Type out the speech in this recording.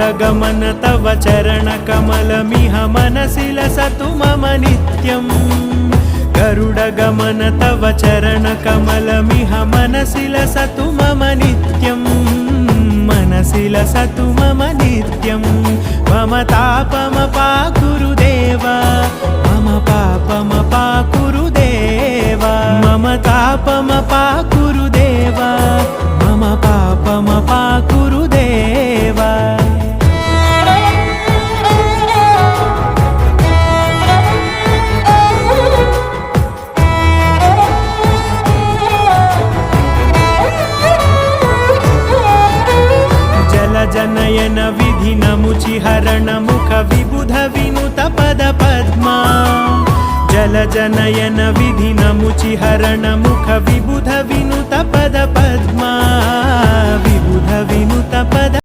गरुडगमन तव चरणकमलमिह मनसि लसतु मम नित्यम् गरुडगमन तव चरणकमलमिह मनसि लसतु मम नित्यम् मनसि लसतु मम नित्यम् मम तापमपाकुरुदेव मम पापमपाकुरुदेव मम तापमपाकुरुदेव मम पापमपाकुरुदेव जनयन विधिनमुचिहरण मुख विबुध विनुत पद पद्मा जलजनयन विधिनमुचिहरण मुख विबुध विनुत पद पद्मा विबुध विनुत पद